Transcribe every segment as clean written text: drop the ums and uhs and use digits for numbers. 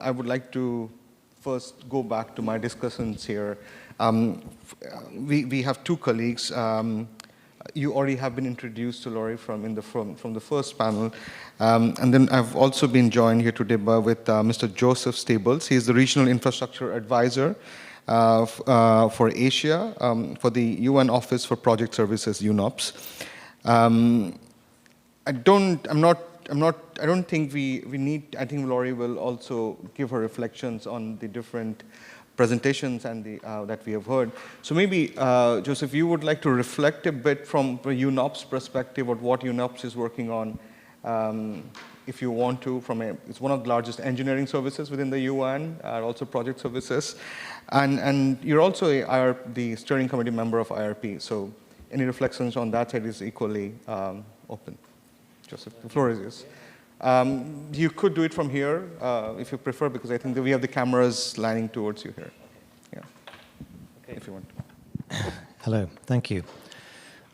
I would like to first go back to my discussions here. We have two colleagues. You already have been introduced to Laurie from the first panel. And then I've also been joined here today with Mr. Joseph Stables. He is the Regional Infrastructure Advisor for Asia for the UN Office for Project Services, UNOPS. I don't think we need, I think Laurie will also give her reflections on the different presentations and that we have heard. So maybe, Joseph, you would like to reflect a bit from the UNOPS perspective of what UNOPS is working on, if you want to, it's one of the largest engineering services within the UN, also project services. And you're also the steering committee member of IRP, so any reflections on that side is equally open. Joseph, the floor is yours. You could do it from here if you prefer, because I think that we have the cameras lining towards you here. Yeah, okay. If you want to. Hello, thank you.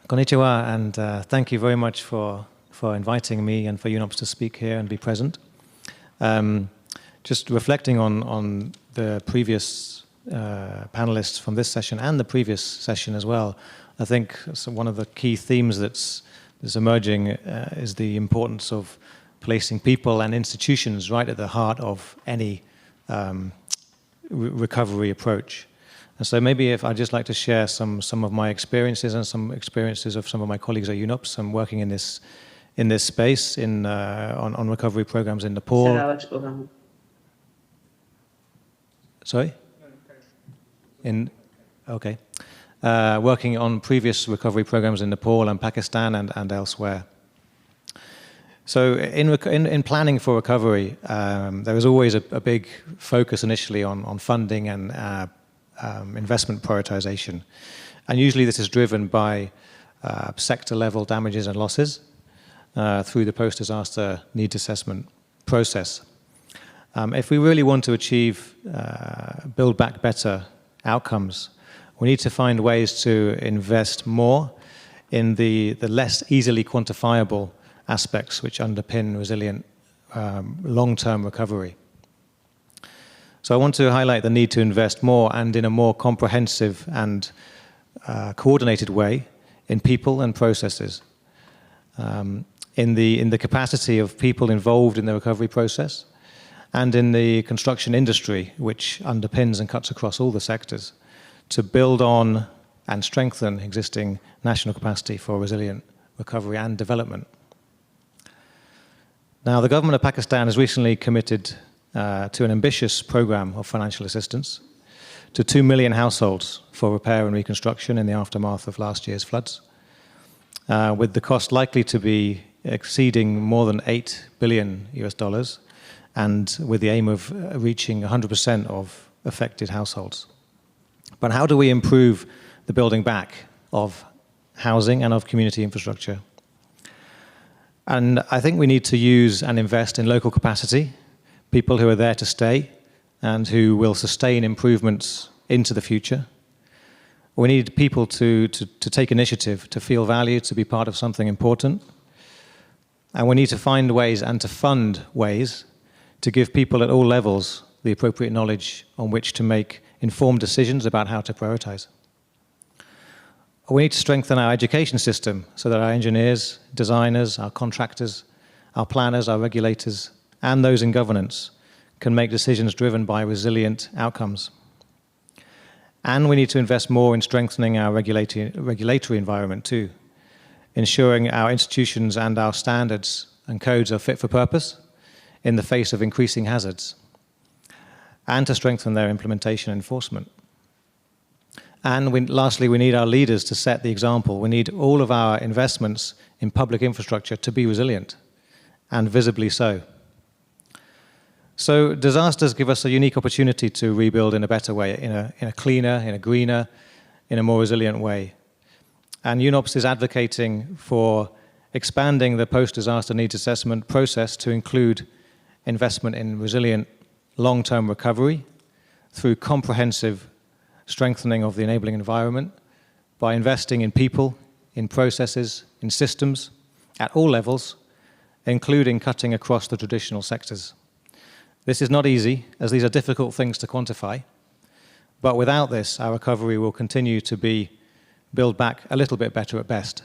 Konnichiwa, and thank you very much for inviting me and for UNOPS to speak here and be present. Just reflecting on the previous panelists from this session and the previous session as well, I think one of the key themes that's emerging is the importance of placing people and institutions right at the heart of any recovery approach. And so maybe if I'd just like to share some of my experiences and some experiences of some of my colleagues at UNOPS. I'm working in this space on recovery programs in Nepal. Sorry? Okay. Working on previous recovery programs in Nepal and Pakistan and elsewhere. So in planning for recovery, there is always a big focus initially on funding and investment prioritization. And usually this is driven by sector-level damages and losses through the post-disaster needs assessment process. If we really want to achieve Build Back Better outcomes, we need to find ways to invest more in the less easily quantifiable aspects which underpin resilient long-term recovery. So I want to highlight the need to invest more and in a more comprehensive and coordinated way in people and processes, in the capacity of people involved in the recovery process, and in the construction industry, which underpins and cuts across all the sectors, to build on and strengthen existing national capacity for resilient recovery and development. Now, the government of Pakistan has recently committed to an ambitious program of financial assistance to 2 million households for repair and reconstruction in the aftermath of last year's floods, with the cost likely to be exceeding more than $8 billion US, and with the aim of reaching 100% of affected households. But how do we improve the building back of housing and of community infrastructure? And I think we need to use and invest in local capacity, people who are there to stay and who will sustain improvements into the future. We need people to take initiative, to feel valued, to be part of something important. And we need to find ways and to fund ways to give people at all levels the appropriate knowledge on which to make informed decisions about how to prioritize. We need to strengthen our education system so that our engineers, designers, our contractors, our planners, our regulators, and those in governance can make decisions driven by resilient outcomes. And we need to invest more in strengthening our regulatory environment too, ensuring our institutions and our standards and codes are fit for purpose in the face of increasing hazards, and to strengthen their implementation and enforcement. And lastly, we need our leaders to set the example. We need all of our investments in public infrastructure to be resilient, and visibly so. So disasters give us a unique opportunity to rebuild in a better way, in a cleaner, in a greener, in a more resilient way. And UNOPS is advocating for expanding the post-disaster needs assessment process to include investment in resilient long-term recovery through comprehensive strengthening of the enabling environment by investing in people, in processes, in systems at all levels, including cutting across the traditional sectors. This is not easy, as these are difficult things to quantify. But without this, our recovery will continue to be build back a little bit better at best.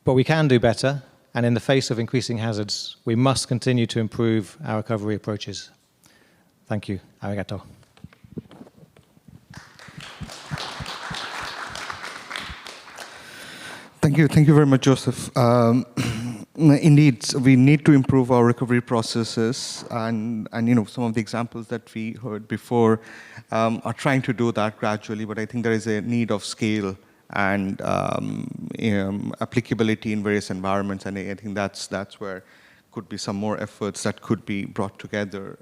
But we can do better, and in the face of increasing hazards, we must continue to improve our recovery approaches. Thank you. Arigato. Thank you very much, Joseph. Indeed, we need to improve our recovery processes, and some of the examples that we heard before are trying to do that gradually. But I think there is a need of scale and applicability in various environments, and I think that's where could be some more efforts that could be brought together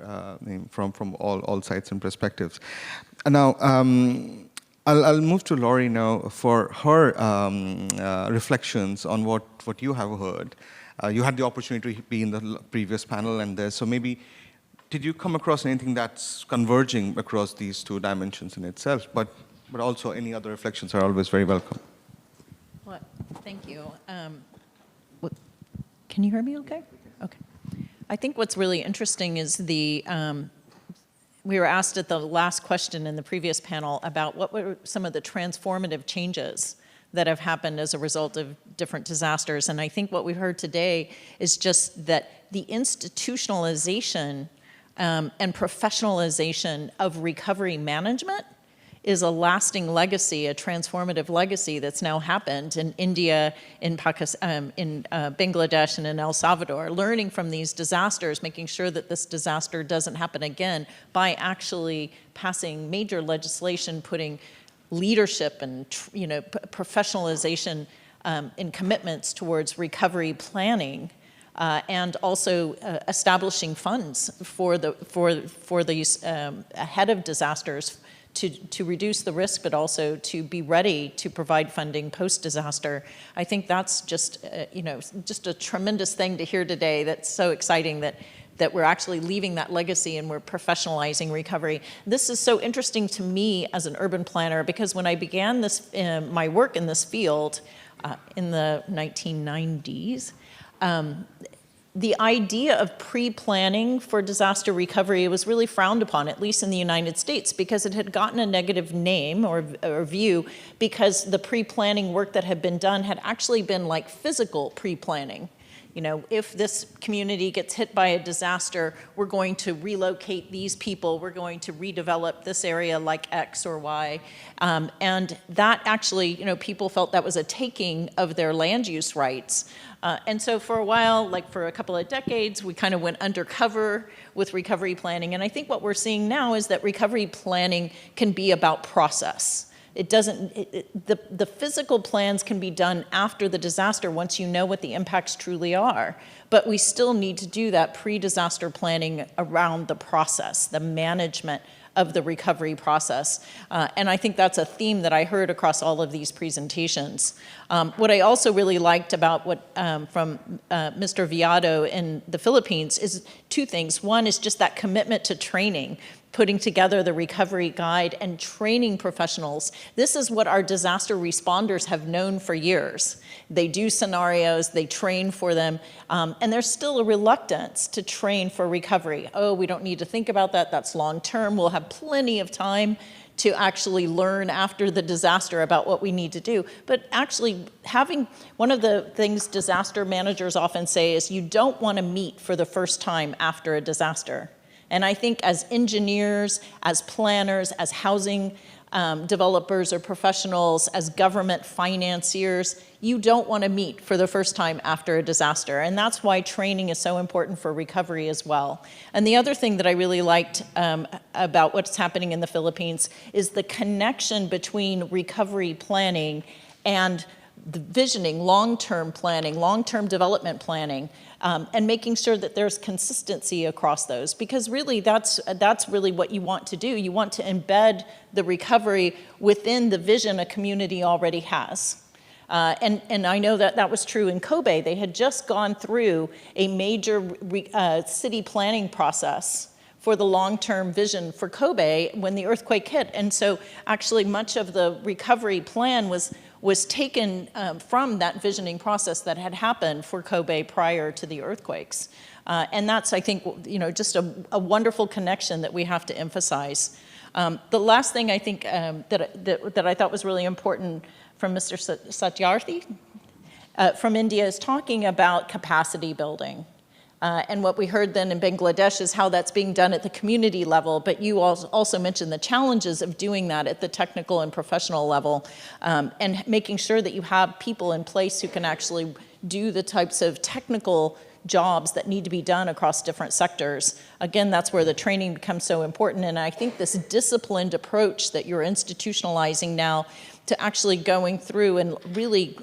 from all sides and perspectives. And now, I'll move to Laurie now for her reflections on what you have heard. You had the opportunity to be in the previous panel, and so maybe, did you come across anything that's converging across these two dimensions in itself? But also any other reflections are always very welcome. Well, thank you. Can you hear me okay? Okay. I think what's really interesting is we were asked at the last question in the previous panel about what were some of the transformative changes that have happened as a result of different disasters. And I think what we heard today is just that the institutionalization and professionalization of recovery management is a lasting legacy, a transformative legacy that's now happened in India, in Pakistan, in Bangladesh, and in El Salvador, learning from these disasters, making sure that this disaster doesn't happen again by actually passing major legislation, putting leadership and professionalization in commitments towards recovery planning, and also establishing funds for these ahead of disasters to reduce the risk, but also to be ready to provide funding post-disaster. I think that's just just a tremendous thing to hear today. That's so exciting that we're actually leaving that legacy and we're professionalizing recovery. This is so interesting to me as an urban planner, because when I began this my work in this field in the 1990s, the idea of pre-planning for disaster recovery was really frowned upon, at least in the United States, because it had gotten a negative name or view, because the pre-planning work that had been done had actually been like physical pre-planning. If this community gets hit by a disaster, we're going to relocate these people, we're going to redevelop this area like X or Y. And that actually, people felt that was a taking of their land use rights. And so for a while, like for a couple of decades, we kind of went undercover with recovery planning. And I think what we're seeing now is that recovery planning can be about process. It doesn't, the physical plans can be done after the disaster once you know what the impacts truly are. But we still need to do that pre-disaster planning around the process, the management of the recovery process. And I think that's a theme that I heard across all of these presentations. What I also really liked about what from Mr. VIADO in the Philippines is two things. One is just that commitment to training, putting together the recovery guide and training professionals. This is what our disaster responders have known for years. They do scenarios, they train for them, and there's still a reluctance to train for recovery. Oh, we don't need to think about that, that's long term. We'll have plenty of time to actually learn after the disaster about what we need to do. But actually having, one of the things disaster managers often say is you don't want to meet for the first time after a disaster. And I think as engineers, as planners, as housing developers or professionals, as government financiers, you don't want to meet for the first time after a disaster. And that's why training is so important for recovery as well. And the other thing that I really liked about what's happening in the Philippines is the connection between recovery planning and the visioning, long-term planning, long-term development planning, and making sure that there's consistency across those. Because really, that's really what you want to do. You want to embed the recovery within the vision a community already has. And I know that that was true in Kobe. They had just gone through a major city planning process for the long-term vision for Kobe when the earthquake hit. And so actually much of the recovery plan was taken from that visioning process that had happened for Kobe prior to the earthquakes. And that's, I think, just a wonderful connection that we have to emphasize. The last thing I think that I thought was really important from Mr. Satyarthi from India is talking about capacity building. And what we heard then in Bangladesh is how that's being done at the community level, but you also mentioned the challenges of doing that at the technical and professional level, and making sure that you have people in place who can actually do the types of technical jobs that need to be done across different sectors. Again, that's where the training becomes so important, and I think this disciplined approach that you're institutionalizing now to actually going through and really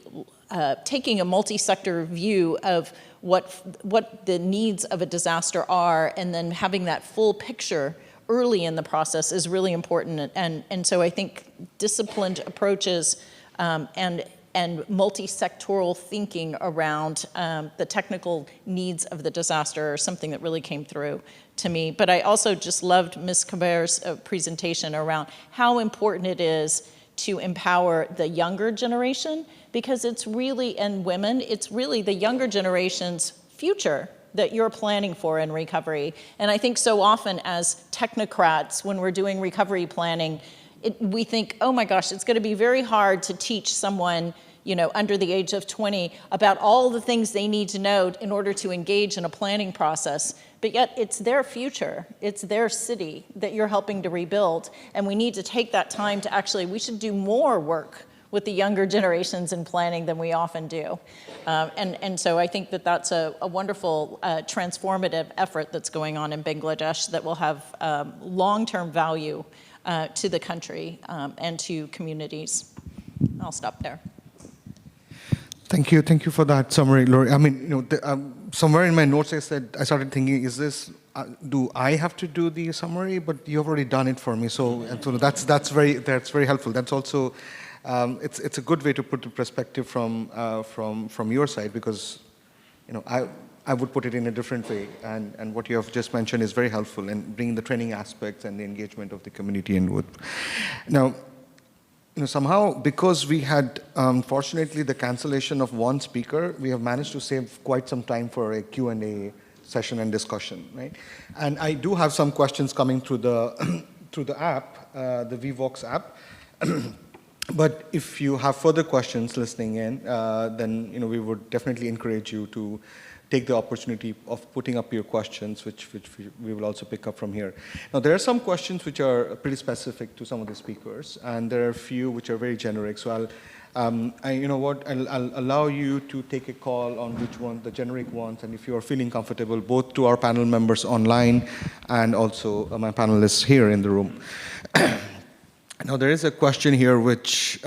taking a multi-sector view of what the needs of a disaster are, and then having that full picture early in the process is really important. And so I think disciplined approaches and multi-sectoral thinking around the technical needs of the disaster are something that really came through to me. But I also just loved Ms. KABIR's presentation around how important it is to empower the younger generation, because it's really, and women, it's really the younger generation's future that you're planning for in recovery. And I think so often as technocrats, when we're doing recovery planning, we think, oh my gosh, it's going to be very hard to teach someone under the age of 20 about all the things they need to know in order to engage in a planning process. But yet it's their future, it's their city that you're helping to rebuild. And we need to take that time to actually, we should do more work with the younger generations in planning than we often do. And so I think that that's a wonderful transformative effort that's going on in Bangladesh that will have long-term value to the country and to communities. I'll stop there. Thank you for that summary, Lori. I mean, somewhere in my notes I started thinking, is this, do I have to do the summary? But you've already done it for me, so that's very helpful. That's also, it's a good way to put the perspective from your side, because I would put it in a different way, and what you have just mentioned is very helpful in bringing the training aspects and the engagement of the community inward. Now, somehow, because we had, unfortunately, the cancellation of one speaker, we have managed to save quite some time for a Q&A session and discussion, right? And I do have some questions coming through the through the app, the VVox app. But if you have further questions listening in, then we would definitely encourage you to take the opportunity of putting up your questions, which we will also pick up from here. Now, there are some questions which are pretty specific to some of the speakers, and there are a few which are very generic. So I'll allow you to take a call on which one, the generic ones, and if you are feeling comfortable, both to our panel members online and also my panelists here in the room. Now, there is a question here which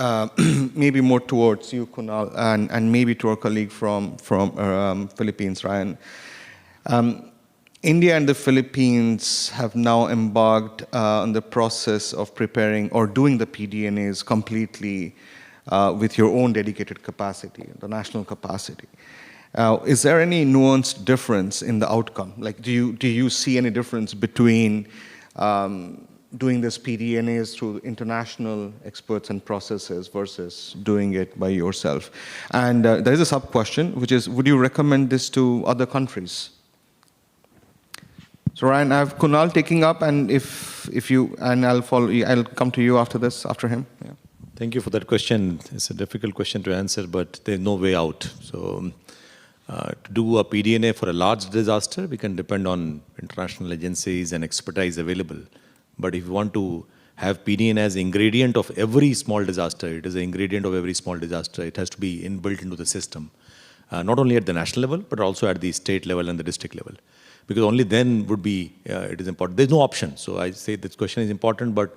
may be more towards you, Kunal, and maybe to our colleague from Philippines, Ryan. India and the Philippines have now embarked on the process of preparing or doing the PDNAs completely with your own dedicated capacity, the national capacity. Is there any nuanced difference in the outcome? Like, do you see any difference between doing this PDNAs through international experts and processes versus doing it by yourself? And there is a sub-question, which is, would you recommend this to other countries? So Ryan, I have Kunal taking up, and if you, and I'll follow you, I'll come to you after this, after him. Yeah. Thank you for that question. It's a difficult question to answer, but there's no way out. So to do a PDNA for a large disaster, we can depend on international agencies and expertise available. But if you want to have PDN as ingredient of every small disaster, it is an ingredient of every small disaster. It has to be inbuilt into the system, not only at the national level, but also at the state level and the district level. Because only then would be, it is important. There's no option. So I say this question is important, but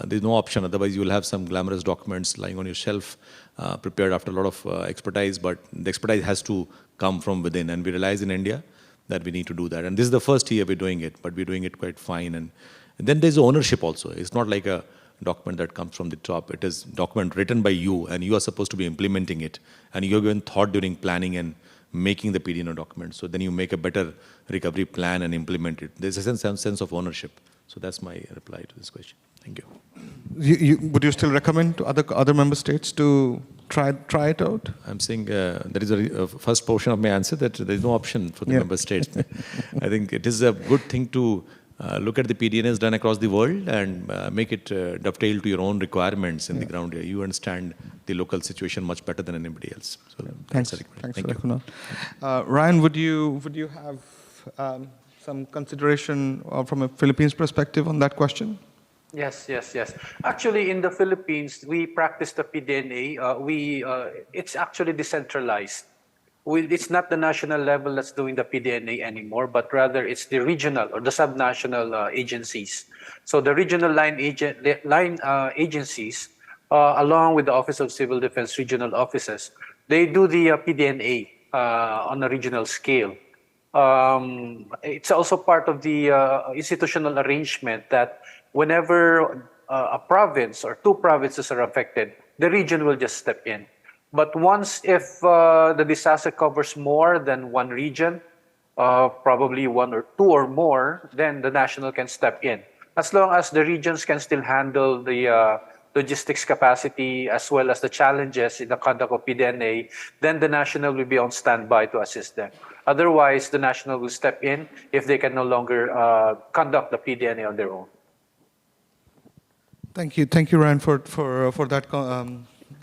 there's no option. Otherwise, you will have some glamorous documents lying on your shelf, prepared after a lot of expertise, but the expertise has to come from within. And we realize in India that we need to do that. And this is the first year we're doing it, but we're doing it quite fine. And then there's ownership also. It's not like a document that comes from the top. It is a document written by you, and you are supposed to be implementing it. And you're given thought during planning and making the PDNA document. So then you make a better recovery plan and implement it. There's a sense of ownership. So that's my reply to this question. Thank you. Would you still recommend to other member states to try it out? I'm saying there is a first portion of my answer that there is no option for the member states. I think it is a good thing to look at the PDNAs done across the world and make it dovetail to your own requirements in the ground here. You understand the local situation much better than anybody else. So Thanks for that, Kunal. Ryan, would you have some consideration from a Philippines perspective on that question? Yes. Actually, in the Philippines, we practice the PDNA. It's actually decentralized. It's not the national level that's doing the PDNA anymore, but rather it's the regional or the subnational agencies. So the regional line agencies, along with the Office of Civil Defense regional offices, they do the PDNA on a regional scale. It's also part of the institutional arrangement that whenever a province or two provinces are affected, the region will just step in. But once if the disaster covers more than one region, probably one or two or more, then the national can step in. As long as the regions can still handle the logistics capacity as well as the challenges in the conduct of PDNA, then the national will be on standby to assist them. Otherwise, the national will step in if they can no longer conduct the PDNA on their own. Thank you, Ryan, for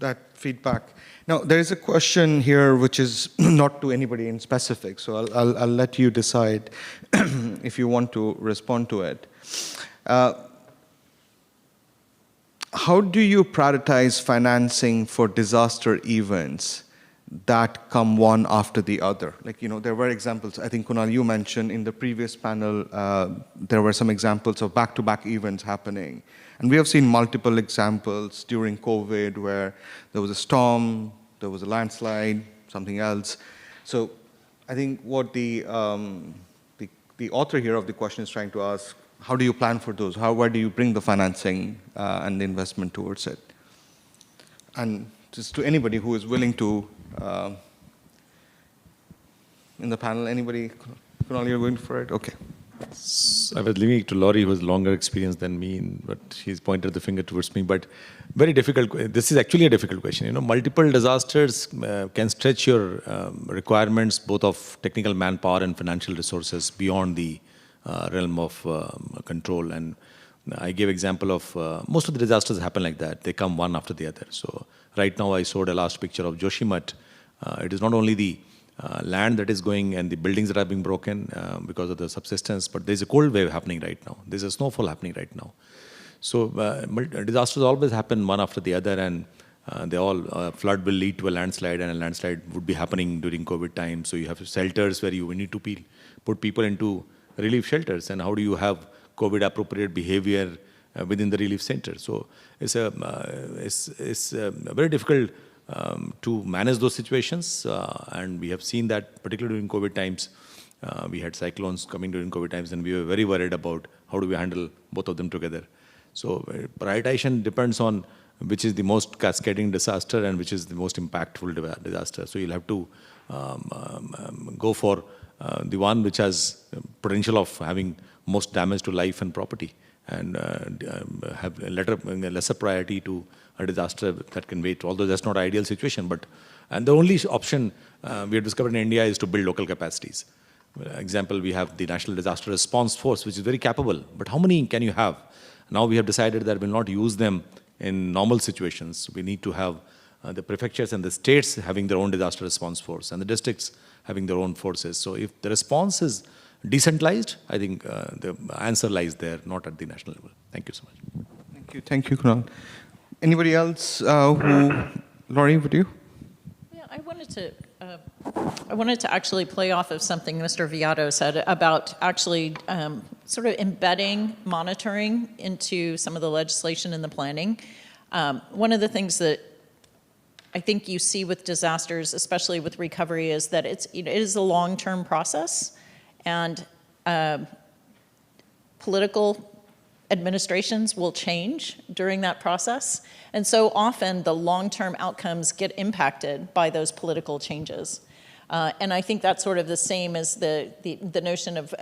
that feedback. Now, there is a question here which is not to anybody in specific, so I'll let you decide if you want to respond to it. How do you prioritize financing for disaster events that come one after the other? Like, there were examples. I think, Kunal, you mentioned in the previous panel, there were some examples of back-to-back events happening. And we have seen multiple examples during COVID where there was a storm, there was a landslide, something else. So I think what the author here of the question is trying to ask, how do you plan for those? Where do you bring the financing and the investment towards it? And just to anybody who is willing to, in the panel, anybody? Kunal, you're going for it? Okay. I was leaving it to Laurie, who has longer experience than me, but she's pointed the finger towards me. But very difficult. This is actually a difficult question. Multiple disasters can stretch your requirements, both of technical manpower and financial resources, beyond the realm of control. And I gave example of most of the disasters happen like that. They come one after the other. So right now I showed a last picture of Joshimath. It is not only the land that is going and the buildings that are being broken because of the subsidence, but there's a cold wave happening right now. There's a snowfall happening right now. So disasters always happen one after the other, and they all, flood will lead to a landslide, and a landslide would be happening during COVID time. So you have shelters where you need to put people into relief shelters, and how do you have COVID appropriate behavior within the relief center? So it's very difficult to manage those situations, and we have seen that particularly during COVID times. We had cyclones coming during COVID times, and we were very worried about how do we handle both of them together. So prioritization depends on which is the most cascading disaster and which is the most impactful disaster. So you'll have to go for the one which has potential of having most damage to life and property, and have a lesser priority to a disaster that can wait, although that's not an ideal situation. And the only option we have discovered in India is to build local capacities. Example, we have the National Disaster Response Force, which is very capable, but how many can you have? Now we have decided that we'll not use them in normal situations. We need to have the prefectures and the states having their own disaster response force, and the districts having their own forces. So if the response is decentralized, I think the answer lies there, not at the national level. Thank you so much. Thank you, Kunal. Anybody else Laurie, would you? Yeah, I wanted to actually play off of something Mr. VIADO said about actually sort of embedding monitoring into some of the legislation and the planning. One of the things that I think you see with disasters, especially with recovery, is that it is a long-term process, and political administrations will change during that process. And so often the long-term outcomes get impacted by those political changes. And I think that's sort of the same as the notion of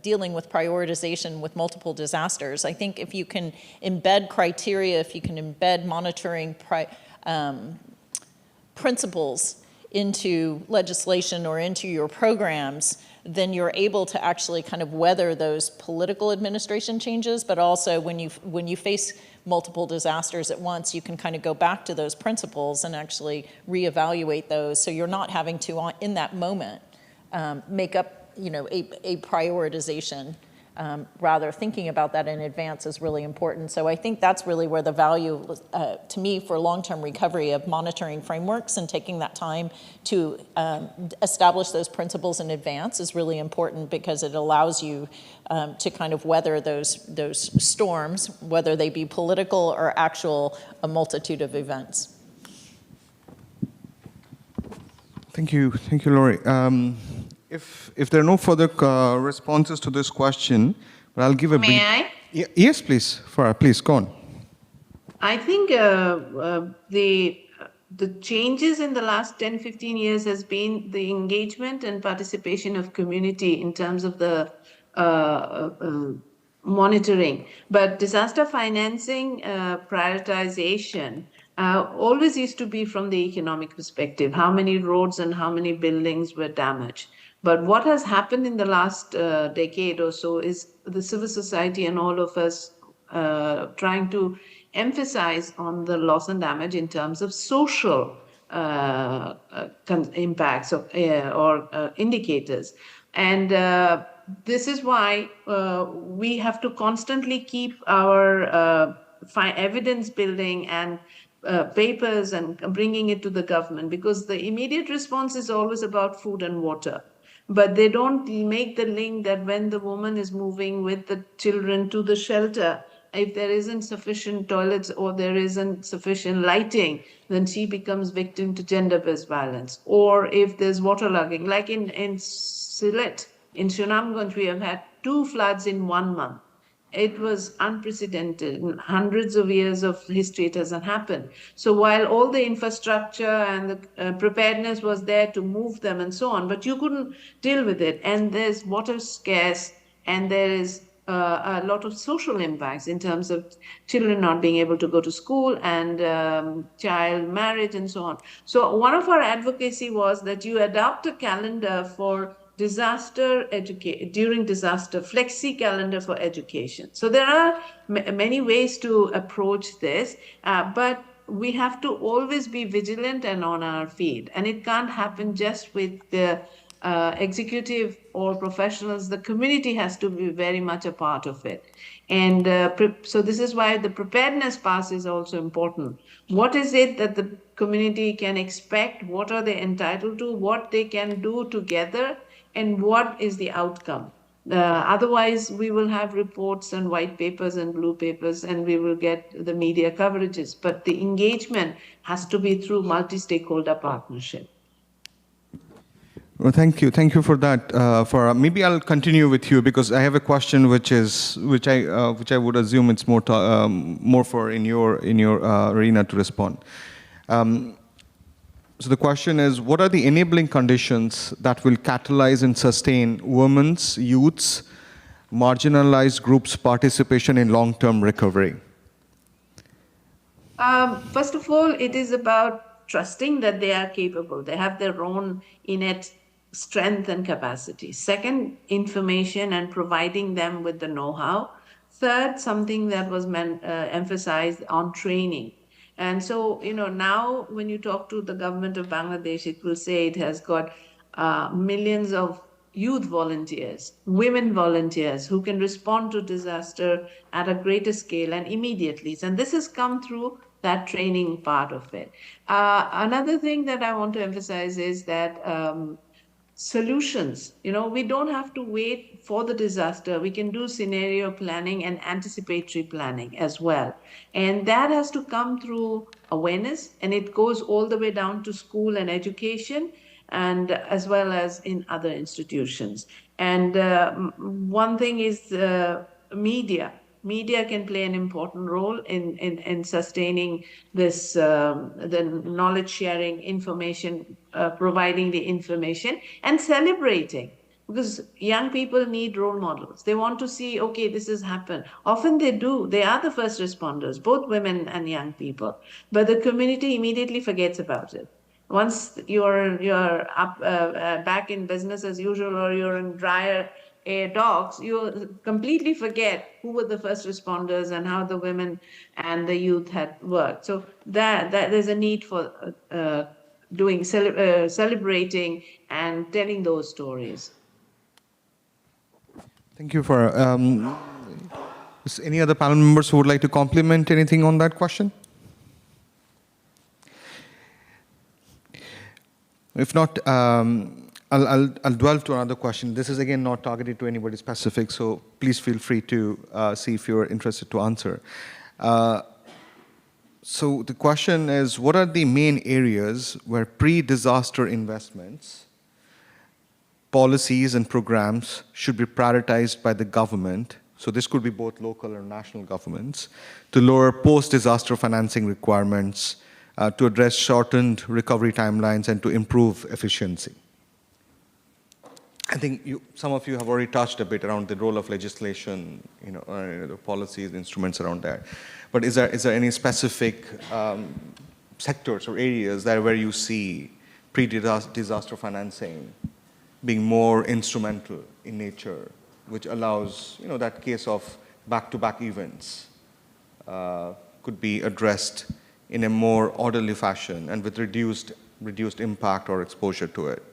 dealing with prioritization with multiple disasters. I think if you can embed criteria, if you can embed monitoring principles into legislation or into your programs, then you're able to actually kind of weather those political administration changes, but also when you face multiple disasters at once, you can kind of go back to those principles and actually reevaluate those, so you're not having to, in that moment, make up, a prioritization. Rather, thinking about that in advance is really important. So I think that's really where the value, to me, for long-term recovery of monitoring frameworks and taking that time to establish those principles in advance is really important, because it allows you to kind of weather those storms, whether they be political or actual, a multitude of events. Thank you, Laurie. If there are no further responses to this question, I'll give a brief. May I? Yes, please, Farah, please, go on. I think the changes in the last 10, 15 years has been the engagement and participation of community in terms of the monitoring. But disaster financing prioritization always used to be from the economic perspective, how many roads and how many buildings were damaged. But what has happened in the last decade or so is the civil society and all of us trying to emphasize on the loss and damage in terms of social impacts or indicators. And this is why we have to constantly keep our evidence building and papers and bringing it to the government, because the immediate response is always about food and water. But they don't make the link that when the woman is moving with the children to the shelter, if there isn't sufficient toilets or there isn't sufficient lighting, then she becomes victim to gender-based violence. Or if there's waterlogging, like in Sylhet, in Sunamganj, we have had 2 floods in 1 month. It was unprecedented. In hundreds of years of history, it hasn't happened. So while all the infrastructure and the preparedness was there to move them and so on, but you couldn't deal with it. And there's water scarce, and there is a lot of social impacts in terms of children not being able to go to school and child marriage and so on. So one of our advocacy was that you adopt a calendar for during disaster, flexi calendar for education. So there are many ways to approach this, but we have to always be vigilant and on our feet. And it can't happen just with the executive or professionals. The community has to be very much a part of it. And so this is why the preparedness part is also important. What is it that the community can expect? What are they entitled to? What they can do together? And what is the outcome? Otherwise, we will have reports and white papers and blue papers, and we will get the media coverages. But the engagement has to be through multi-stakeholder partnership. Well, thank you for that. Farah, maybe I'll continue with you, because I have a question which I would assume it's more for in your arena to respond. So the question is, what are the enabling conditions that will catalyze and sustain women's, youth's, marginalized groups' participation in long-term recovery? First of all, it is about trusting that they are capable. They have their own innate strength and capacity. Second, information and providing them with the know-how. Third, something that was emphasized on training. And so, now when you talk to the government of Bangladesh, it will say it has got millions of youth volunteers, women volunteers who can respond to disaster at a greater scale and immediately. And this has come through that training part of it. Another thing that I want to emphasize is that solutions, we don't have to wait for the disaster. We can do scenario planning and anticipatory planning as well. And that has to come through awareness, and it goes all the way down to school and education, and as well as in other institutions. And one thing is media. Media can play an important role in sustaining this, the knowledge sharing, information, providing the information, and celebrating. Because young people need role models. They want to see, okay, this has happened. Often they do. They are the first responders, both women and young people. But the community immediately forgets about it. Once you're up back in business as usual, or you're in drier air docks, you completely forget who were the first responders and how the women and the youth had worked. So that there's a need for celebrating and telling those stories. Thank you, Farah. Is any other panel members who would like to comment anything on that question? If not, I'll delve to another question. This is again not targeted to anybody specific, so please feel free to see if you're interested to answer. So the question is, what are the main areas where pre-disaster investments, policies and programs should be prioritized by the government, so this could be both local or national governments, to lower post-disaster financing requirements, to address shortened recovery timelines, and to improve efficiency? I think some of you have already touched a bit around the role of legislation, the policies, the instruments around that. But is there any specific sectors or areas where you see pre-disaster financing being more instrumental in nature, which allows, that case of back-to-back events could be addressed in a more orderly fashion and with reduced impact or exposure to it?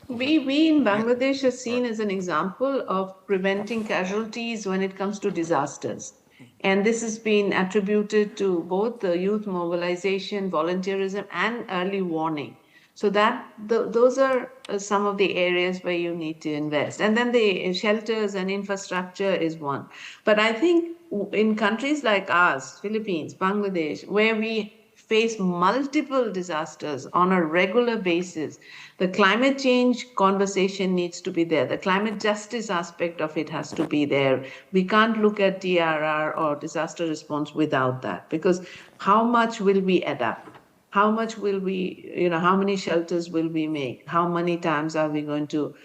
We in Bangladesh are seen as an example of preventing casualties when it comes to disasters. And this has been attributed to both the youth mobilization, volunteerism, and early warning. So those are some of the areas where you need to invest. And then the shelters and infrastructure is one. But I think in countries like ours, Philippines, Bangladesh, where we face multiple disasters on a regular basis, the climate change conversation needs to be there. The climate justice aspect of it has to be there. We can't look at DRR or disaster response without that, because how much will we adapt? How much will we, how many shelters will we make? How many times are we going to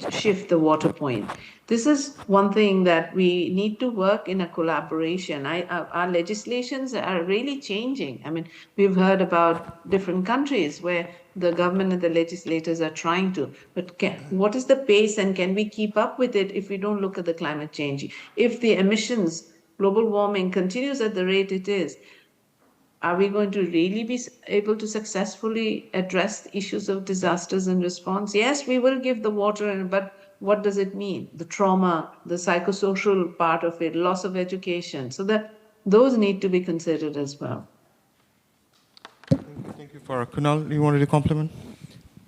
shift the water point? This is one thing that we need to work in a collaboration. Our legislations are really changing. I mean, we've heard about different countries where the government and the legislators are trying to, but what is the pace, and can we keep up with it if we don't look at the climate change? If the emissions, global warming continues at the rate it is, are we going to really be able to successfully address the issues of disasters and response? Yes, we will give the water, but what does it mean? The trauma, the psychosocial part of it, loss of education. So those need to be considered as well. Thank you, Farah. Kunal, you wanted to compliment?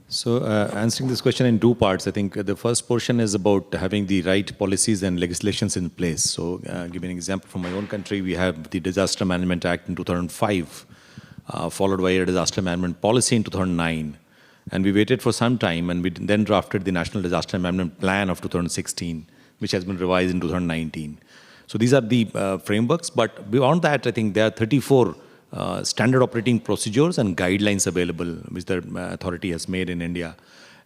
So answering this question in two parts, I think the first portion is about having the right policies and legislations in place. So give an example from my own country. We have the Disaster Management Act in 2005, followed by a disaster management policy in 2009. And we waited for some time, and we then drafted the National Disaster Management Plan of 2016, which has been revised in 2019. So these are the frameworks, but beyond that, I think there are 34 standard operating procedures and guidelines available, which the authority has made in India.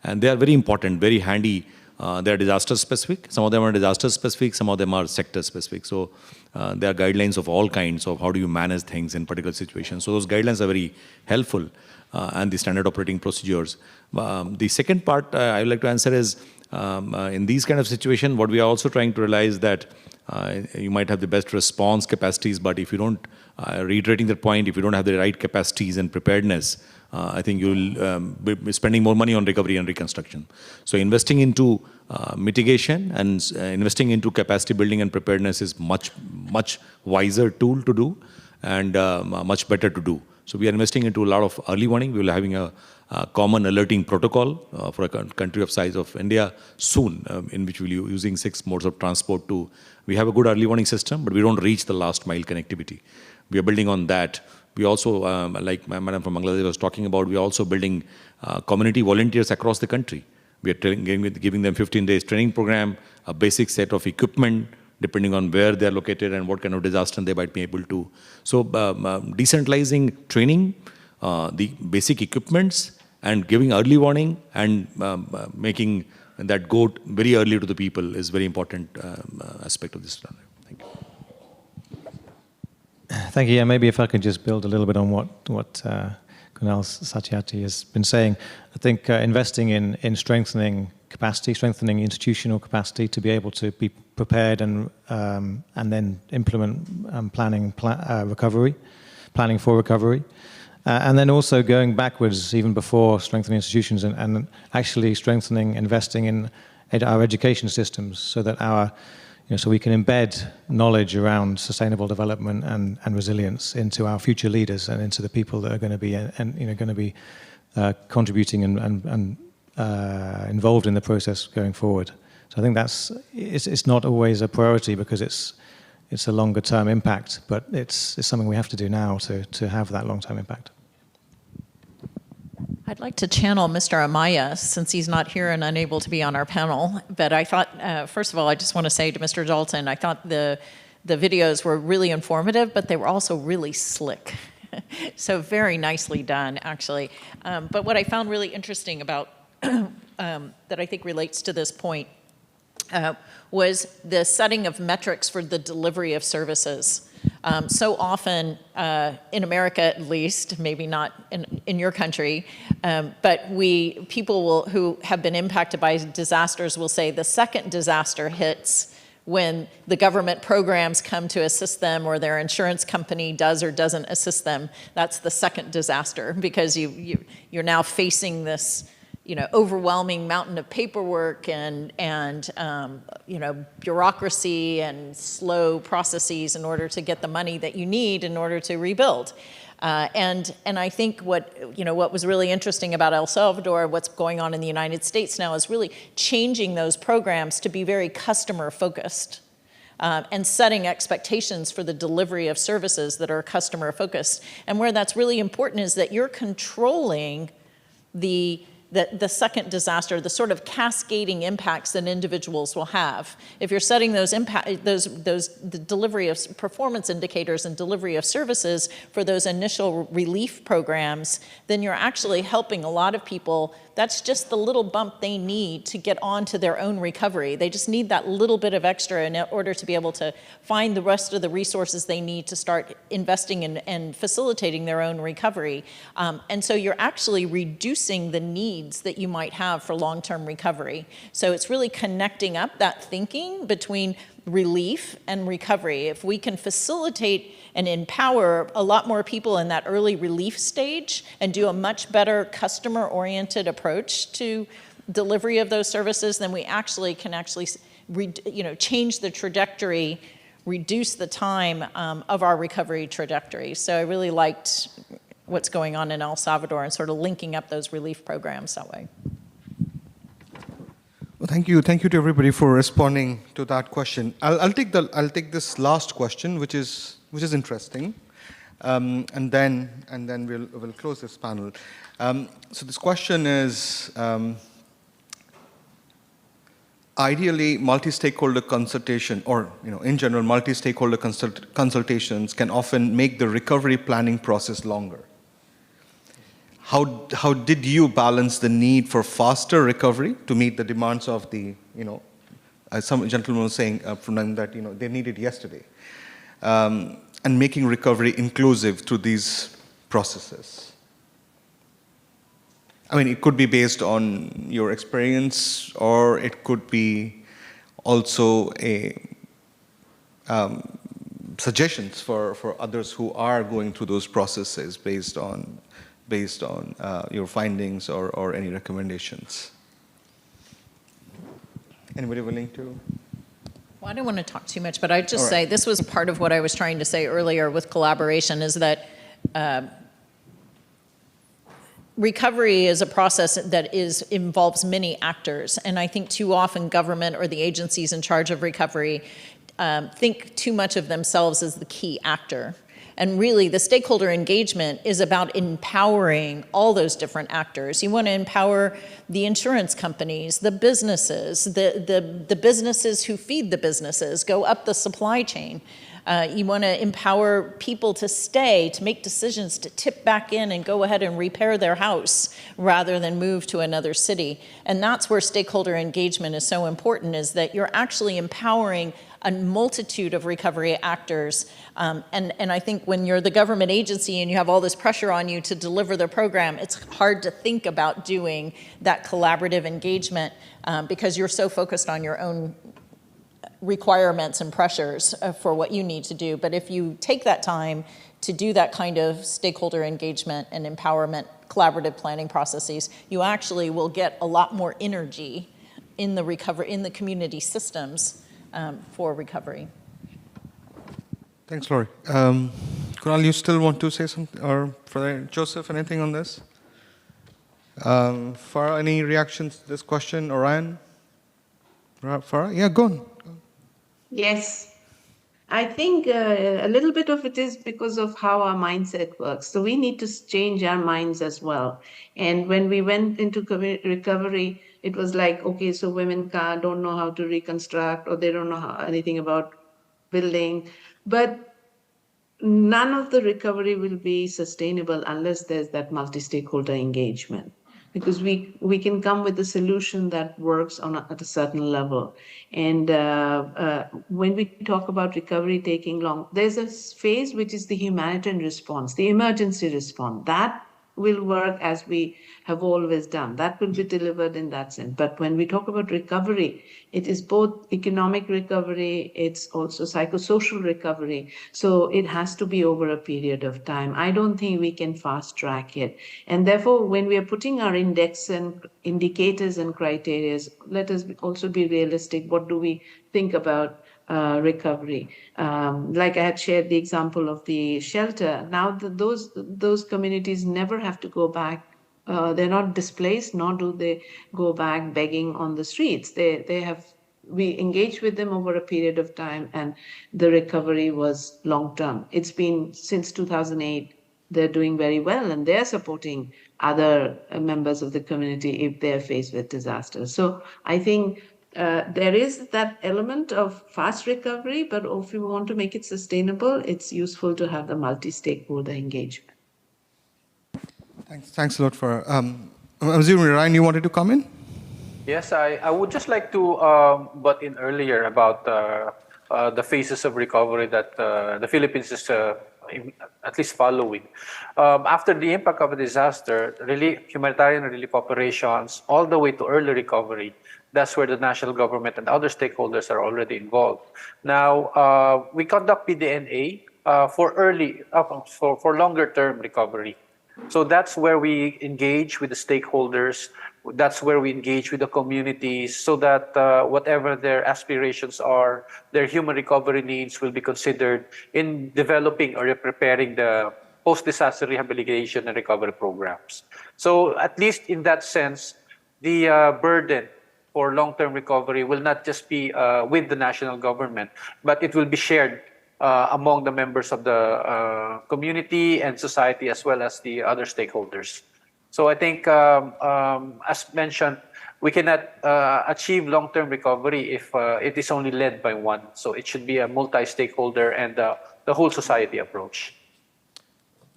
And they are very important, very handy. They are disaster specific. Some of them are disaster specific, some of them are sector specific. So there are guidelines of all kinds of how do you manage things in particular situations. So those guidelines are very helpful, and the standard operating procedures. The second part I would like to answer is, in these kind of situations, what we are also trying to realize that you might have the best response capacities, but if you don't, reiterating that point, if you don't have the right capacities and preparedness, I think you'll be spending more money on recovery and reconstruction. So investing into mitigation and investing into capacity building and preparedness is much wiser tool to do, and much better to do. So we are investing into a lot of early warning. We will be having a common alerting protocol for a country of size of India soon, in which we'll be using 6 modes of transport to. We have a good early warning system, but we don't reach the last mile connectivity. We are building on that. We also, like my madam from Bangladesh was talking about, we are also building community volunteers across the country. We are giving them 15 days training program, a basic set of equipment, depending on where they are located and what kind of disaster they might be able to. So decentralizing training, the basic equipments, and giving early warning, and making that go very early to the people is very important aspect of this. Thank you. Thank you. Yeah, maybe if I could just build a little bit on what Kunal Satyarthi has been saying. I think investing in strengthening capacity, strengthening institutional capacity to be able to be prepared and then implement planning for recovery. And then also going backwards, even before strengthening institutions and actually strengthening, investing in our education systems so that so we can embed knowledge around sustainable development and resilience into our future leaders and into the people that are going to be contributing and involved in the process going forward. So I think it's not always a priority because it's a longer term impact, but it's something we have to do now to have that long term impact. I'd like to channel Mr. AMAYA since he's not here and unable to be on our panel. But I thought, first of all, I just want to say to Mr. Dalton, I thought the videos were really informative, but they were also really slick. So very nicely done, actually. But what I found really interesting about that I think relates to this point was the setting of metrics for the delivery of services. So often, in America at least, maybe not in your country, but people who have been impacted by disasters will say the second disaster hits when the government programs come to assist them or their insurance company does or doesn't assist them. That's the second disaster because you're now facing this overwhelming mountain of paperwork and bureaucracy and slow processes in order to get the money that you need in order to rebuild. And I think what was really interesting about El Salvador, what's going on in the United States now, is really changing those programs to be very customer focused. And setting expectations for the delivery of services that are customer focused. And where that's really important is that you're controlling the second disaster, the sort of cascading impacts that individuals will have. If you're setting the delivery of performance indicators and delivery of services for those initial relief programs, then you're actually helping a lot of people. That's just the little bump they need to get onto their own recovery. They just need that little bit of extra in order to be able to find the rest of the resources they need to start investing in and facilitating their own recovery. And so you're actually reducing the needs that you might have for long-term recovery. So it's really connecting up that thinking between relief and recovery. If we can facilitate and empower a lot more people in that early relief stage and do a much better customer-oriented approach to delivery of those services, then we can change the trajectory, reduce the time of our recovery trajectory. So I really liked what's going on in El Salvador and sort of linking up those relief programs that way. Well, thank you to everybody for responding to that question. I'll take this last question, which is interesting, and then we'll close this panel. So this question is, ideally, multi-stakeholder consultation, or in general, multi-stakeholder consultations can often make the recovery planning process longer. How did you balance the need for faster recovery to meet the demands of the, as some gentleman was saying from them that they need it yesterday, and making recovery inclusive through these processes? I mean, it could be based on your experience, or it could be also suggestions for others who are going through those processes based on your findings or any recommendations. Anybody willing to? Well, I don't want to talk too much, but I'd just say this was part of what I was trying to say earlier with collaboration, is that recovery is a process that involves many actors. And I think too often government or the agencies in charge of recovery think too much of themselves as the key actor. And really, the stakeholder engagement is about empowering all those different actors. You want to empower the insurance companies, the businesses, the businesses who feed the businesses, go up the supply chain. You want to empower people to stay, to make decisions, to tip back in and go ahead and repair their house rather than move to another city. And that's where stakeholder engagement is so important, is that you're actually empowering a multitude of recovery actors. And I think when you're the government agency and you have all this pressure on you to deliver the program, it's hard to think about doing that collaborative engagement because you're so focused on your own requirements and pressures for what you need to do. But if you take that time to do that kind of stakeholder engagement and empowerment, collaborative planning processes, you actually will get a lot more energy in the recovery, in the community systems for recovery. Thanks, Laurie. Kunal, you still want to say something, or for Joseph, anything on this? Farah, any reactions to this question? Orion? Farah? Yeah, go on. Yes. I think a little bit of it is because of how our mindset works. So we need to change our minds as well. And when we went into recovery, it was like, okay, so women don't know how to reconstruct, or they don't know anything about building. But none of the recovery will be sustainable unless there's that multi-stakeholder engagement. Because we can come with a solution that works at a certain level. And when we talk about recovery taking long, there's a phase which is the humanitarian response, the emergency response. That will work as we have always done. That will be delivered in that sense. But when we talk about recovery, it is both economic recovery, it's also psychosocial recovery. So it has to be over a period of time. I don't think we can fast track it. And therefore, when we are putting our index and indicators and criteria, let us also be realistic. What do we think about recovery? Like I had shared the example of the shelter. Now those communities never have to go back. They're not displaced, nor do they go back begging on the streets. We engaged with them over a period of time, and the recovery was long-term. It's been since 2008. They're doing very well, and they're supporting other members of the community if they're faced with disasters. So I think there is that element of fast recovery, but if you want to make it sustainable, it's useful to have the multi-stakeholder engagement. Thanks a lot for. I'm assuming, Ryan, you wanted to come in? Yes, I would just like to butt in earlier about the phases of recovery that the Philippines is at least following. After the impact of a disaster, humanitarian relief operations, all the way to early recovery, that's where the national government and other stakeholders are already involved. Now, we conduct PDNA for longer term recovery. So that's where we engage with the stakeholders. That's where we engage with the communities so that whatever their aspirations are, their human recovery needs will be considered in developing or preparing the post-disaster rehabilitation and recovery programs. So at least in that sense, the burden for long-term recovery will not just be with the national government, but it will be shared among the members of the community and society, as well as the other stakeholders. So I think, as mentioned, we cannot achieve long-term recovery if it is only led by one. So it should be a multi-stakeholder and the whole society approach.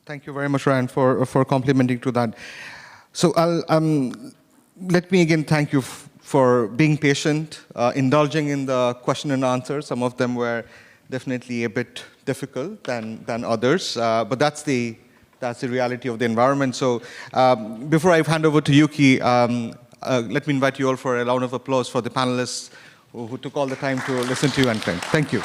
Thank you very much, Ryan, for complimenting to that. So let me again thank you for being patient, indulging in the question and answer. Some of them were definitely a bit difficult than others, but that's the reality of the environment. So before I hand over to Yuki, let me invite you all for a round of applause for the panelists who took all the time to listen to you and think. Thank you.